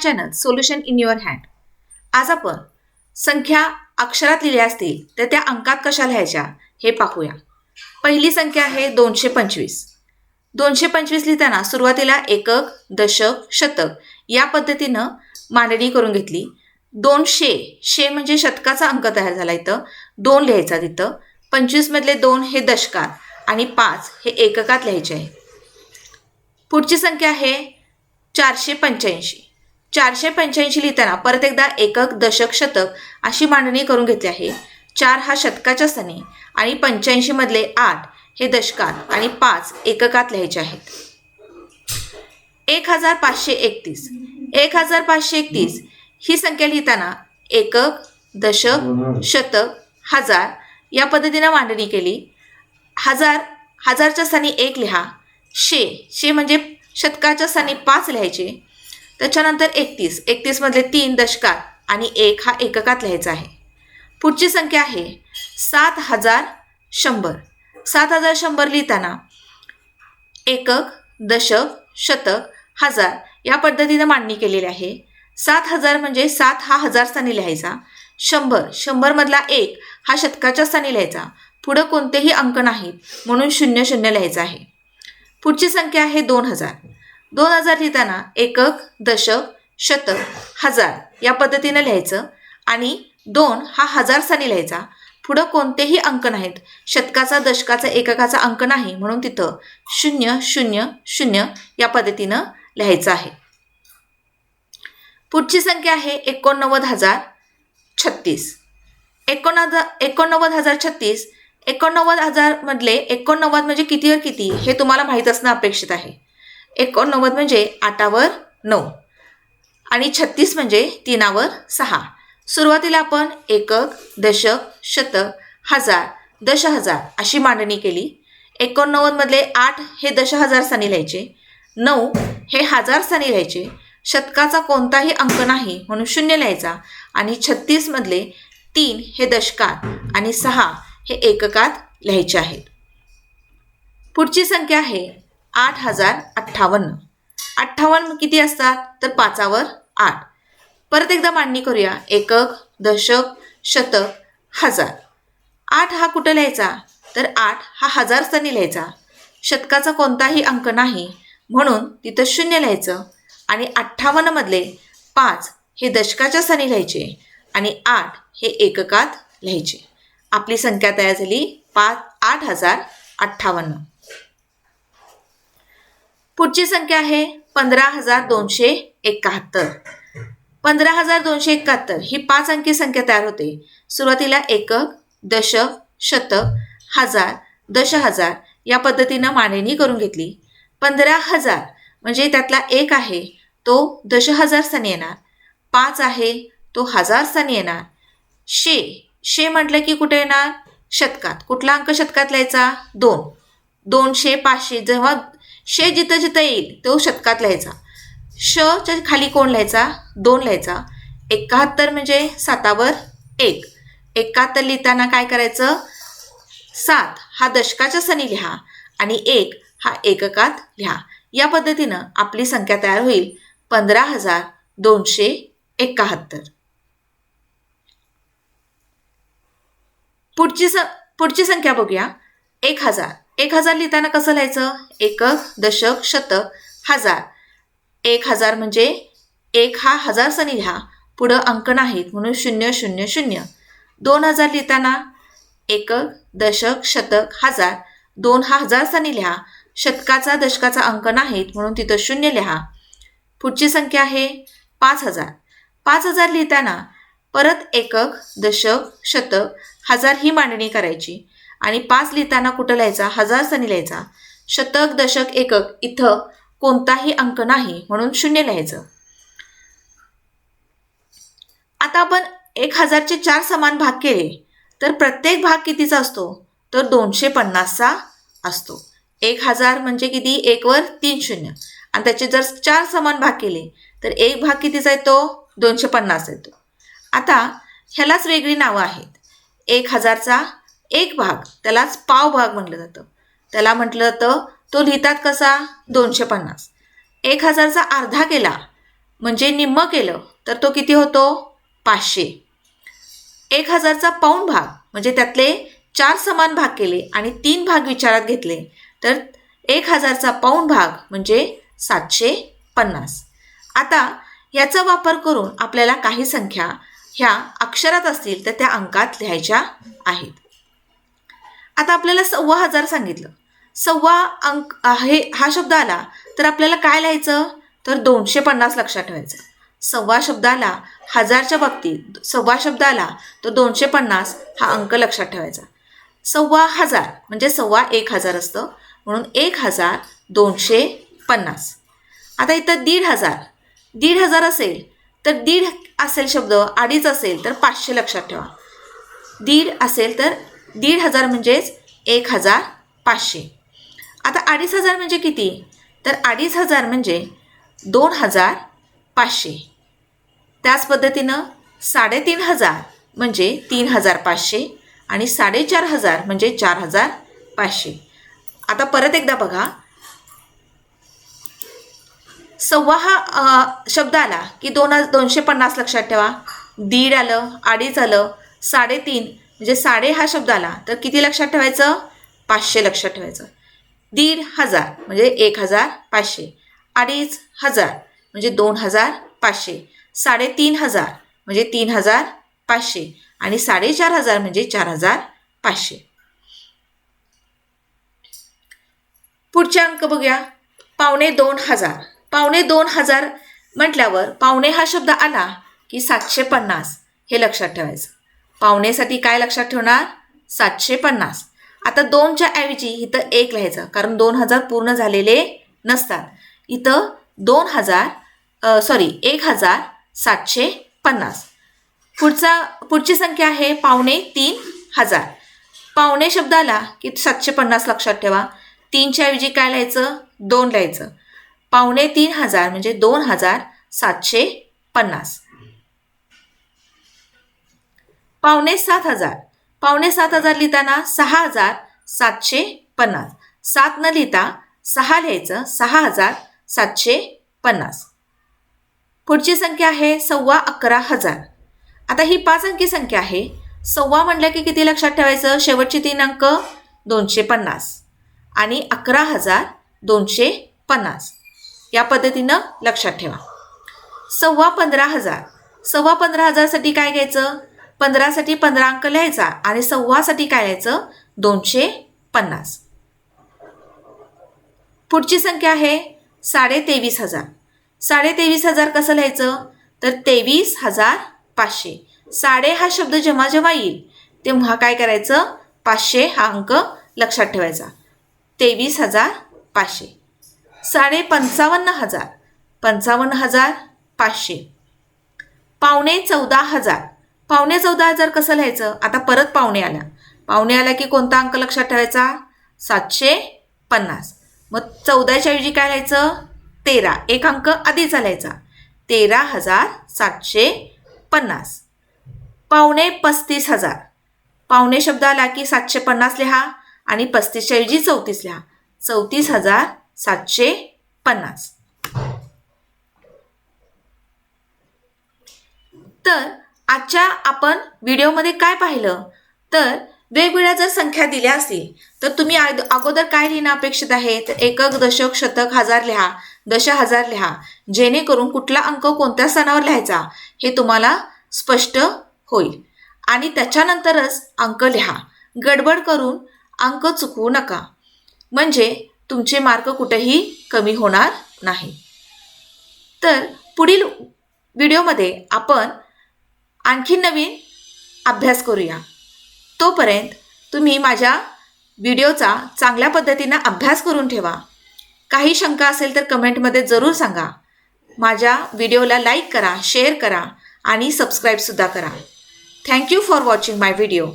Channel solution in your hand. आज आपण संख्या अक्षरात लिहिल्या असतील तर त्या अंकात कशा लिहायच्या हे पाहूया. पहिली संख्या आहे 225. 225 लिहिताना सुरुवातीला एकक, दशक, शतक या पद्धतीनं मांडणी करून घेतली. 200 शे म्हणजे शतकाचा अंक तयार झाला. इथं 2 लिहायचा. तिथं 25 मधले 2 हे दशकात आणि 5 हे एककात लिहायचे आहे. पुढची संख्या आहे 485. 485 लिहिताना परत एकदा एकक, दशक, शतक अशी मांडणी करून घेतली आहे. 4 हा शतकाच्या स्थानी आणि 85 मधले 8 हे दशकात आणि 5 एककात लिहायचे आहेत. 1531. 1531 ही संख्या लिहिताना एकक, दशक, शतक, हजार या पद्धतीनं मांडणी केली. हजारच्या स्थानी 1 लिहा. शे म्हणजे शतकाच्या स्थानी 5 लिहायचे. त्याच्यानंतर 31 मधले 3 दशकात आणि 1 हा एककात लिहायचा आहे. पुढची संख्या आहे 7100. 7100 लिहिताना एकक, दशक, शतक, हजार या पद्धतीनं मांडणी केलेली आहे. 7000 म्हणजे 7 हा हजार स्थानी लिहायचा. 100 मधला 1 हा शतकाच्या स्थानी लिहायचा. पुढं कोणतेही अंक नाहीत म्हणून 00 लिहायचं आहे. पुढची संख्या आहे 2000. 2000 लिहिताना एकक, दशक, शतक, हजार या पद्धतीनं लिहायचं आणि 2 हा हजार स्थानी लिहायचा. पुढं कोणतेही अंक नाहीत. शतकाचा, दशकाचा, एककाचा अंक नाही म्हणून तिथं 000 या पद्धतीनं लिहायचं आहे. पुढची संख्या आहे 89036. 89036. 89000 मधले 89 म्हणजे कितीवर किती हे तुम्हाला माहीत असणं अपेक्षित आहे. 89 म्हणजे 8वर 9 आणि 36 म्हणजे 3वर 6. सुरुवातीला आपण एकक, दशक, शतक, हजार, दशहजार अशी मांडणी केली. 89 मधले 8 हे दशहजार स्थानी लिहायचे. 9 हे हजार स्थानी लिहायचे. शतकाचा कोणताही अंक नाही म्हणून 0 लिहायचा आणि 36 मधले 3 हे दशकात आणि 6 हे एककात लिहायचे आहेत. पुढची संख्या आहे 8058. 58 किती असतात तर 5वर 8. परत एकदा मांडणी करूया. एकक, दशक, शतक, हजार. 8 हा कुठं लिहायचा तर 8 हा हजार स्थानी लिहायचा. शतकाचा कोणताही अंक नाही म्हणून तिथं 0 लिहायचं आणि 58 मधले 5 हे दशकाच्या स्थानी लिहायचे आणि 8 हे एककात लिहायचे. आपली संख्या तयार झाली 8058. पुढची संख्या आहे 15271. 15271 ही 5 अंकी संख्या तयार होते. सुरुवातीला एकक, दशक, शतक, हजार, दशहजार या पद्धतीनं मांडणी करून घेतली. 15000 म्हणजे त्यातला 1 आहे तो दशहजार स्थानी येणार. 5 आहे तो हजार स्थानी येणार. शे म्हटलं की कुठे येणार शतकात. कुठला अंक शतकात लिहायचा 2. 200, 500 जेव्हा शे जिथं जिथं येईल तो शतकात लिहायचा. च्या खाली कोण लिहायचा 2 लिहायचा. 71 म्हणजे 7वर 1. 71 लिहिताना काय करायचं 7 हा दशकाच्या स्थानी लिहा आणि 1 हा एककात लिहा. या पद्धतीनं आपली संख्या तयार होईल 15271. पुढची संख्या बघूया 1000. 1000 लिहिताना कसं लिहायचं एकक, दशक, शतक, हजार. 1000 म्हणजे 1 हा हजार स्थानी लिहा. पुढं अंक नाहीत म्हणून 000. 2000 लिहिताना एकक, दशक, शतक, हजार. 2 हा हजार स्थानी लिहा. शतकाचा, दशकाचा अंक नाहीत म्हणून तिथं 0 लिहा. पुढची संख्या आहे 5000. 5000 लिहिताना परत एकक, दशक, शतक, हजार ही मांडणी करायची आणि 5 लिहिताना कुठं लिहायचा हजार स्थानी लिहायचा. शतक, दशक, एकक इथं कोणताही अंक नाही म्हणून 0 लिहायचं. आता आपण 1000चे 4 समान भाग केले तर प्रत्येक भाग कितीचा असतो तर 250चा असतो. 1000 म्हणजे किती 1 वर 3 शून्य आणि त्याचे जर 4 समान भाग केले तर एक भाग कितीचा येतो 250 येतो. आता ह्यालाच वेगळी नावं आहेत. 1000चा 1 भाग त्यालाच पाव भाग म्हटलं जातं. त्याला म्हटलं जातं तो लिहितात कसा 250. 1000चा अर्धा केला म्हणजे निम्म केलं तर तो किती होतो 500. 1000चा पाऊण भाग म्हणजे त्यातले 4 समान भाग केले आणि 3 भाग विचारात घेतले तर 1000चा पाऊण भाग म्हणजे 750. आता याचा वापर करून आपल्याला काही संख्या ह्या अक्षरात असतील तर त्या अंकात लिहायच्या आहेत. आता आपल्याला 1500 सांगितलं. 15 अंक हा शब्द आला तर आपल्याला काय लिहायचं तर 250 लक्षात ठेवायचं. 15 शब्द आला, 1000च्या बाबतीत 15 शब्द आला तर 250 हा अंक लक्षात ठेवायचा. 1500 म्हणजे 151000 असतं म्हणून 1250. आता इथं 1500 असेल तर दीड असेल शब्द, अडीच असेल तर 500 लक्षात ठेवा. दीड असेल तर 1500 म्हणजेच 1500. आता 2500 म्हणजे किती तर 2500 म्हणजे 2500. त्याच पद्धतीनं 3500 म्हणजे 3500 आणि 4500 म्हणजे 4500. आता परत एकदा बघा, 15 हा शब्द आला की 250 लक्षात ठेवा. दीड आलं, अडीच आलं, 3.5 म्हणजे साडे हा शब्द आला तर किती लक्षात ठेवायचं 500 लक्षात ठेवायचं. 1500 म्हणजे 1500. 2500 म्हणजे 2500. 3500 म्हणजे 3500 आणि 4500 म्हणजे 4500. पुढचे अंक बघूया. 2500. 2500 म्हटल्यावर पावणे हा शब्द आला की 750 हे लक्षात ठेवायचं. पावणेसाठी काय लक्षात ठेवणार 750. आता 2च्या ऐवजी इथं 1 लिहायचं कारण 2000 पूर्ण झालेले नसतात. इथं 1750. पुढची संख्या आहे 3500. पावणे शब्द आला की 750 लक्षात ठेवा. 3च्या ऐवजी काय लिहायचं 2 लिहायचं. 3500 म्हणजे 2750. 7500 लिहिताना 6750. 7 न लिहिता 6 लिहायचं 6750. पुढची संख्या आहे 11,500. आता ही 5 अंकी संख्या आहे. 15 म्हणलं की किती लक्षात ठेवायचं शेवटचे 3 अंक 250 आणि 11,250 या पद्धतीनं लक्षात ठेवा. 15,500. 15,500 साठी काय घ्यायचं 15 साठी 15 अंक लिहायचा आणि 15 साठी काय लिहायचं 250. पुढची संख्या आहे 23,500. 23,500 कसं लिहायचं तर 23,500. साडे हा शब्द जेव्हा जेव्हा येईल तेव्हा काय करायचं 500 हा अंक लक्षात ठेवायचा. 23,500. 55,000. 55,500. 14,500. 14,500 कसं लिहायचं आता परत पावणे आला की कोणता अंक लक्षात ठेवायचा 750. मग 14च्या ऐवजी काय लिहायचं 13. एक अंक आधीच लिहायचा 13,750. 35,000. पावणे शब्द आला की 750 लिहा आणि 35च्या ऐवजी 34 लिहा 34,750. तर आजच्या आपण व्हिडिओमध्ये काय पाहिलं तर वेगवेगळ्या जर संख्या दिल्या असतील तर तुम्ही अगोदर काय लिहिणं अपेक्षित आहे तर एकक, दशक, शतक, हजार लिहा, दशहजार लिहा, जेणेकरून कुठला अंक कोणत्या स्थानावर लिहायचा हे तुम्हाला स्पष्ट होईल आणि त्याच्यानंतरच अंक लिहा. गडबड करून अंक चुकवू नका म्हणजे तुमचे मार्क कुठेही कमी होणार नाही. तर पुढील व्हिडिओमध्ये आपण आणखी नवीन अभ्यास करूया. तोपर्यंत तुम्ही माझ्या व्हिडिओचा चांगल्या पद्धतीनं अभ्यास करून ठेवा. काही शंका असेल तर कमेंटमध्ये जरूर सांगा. माझ्या व्हिडिओला लाईक करा, शेअर करा आणि सबस्क्राईबसुद्धा करा. Thank you for watching my video.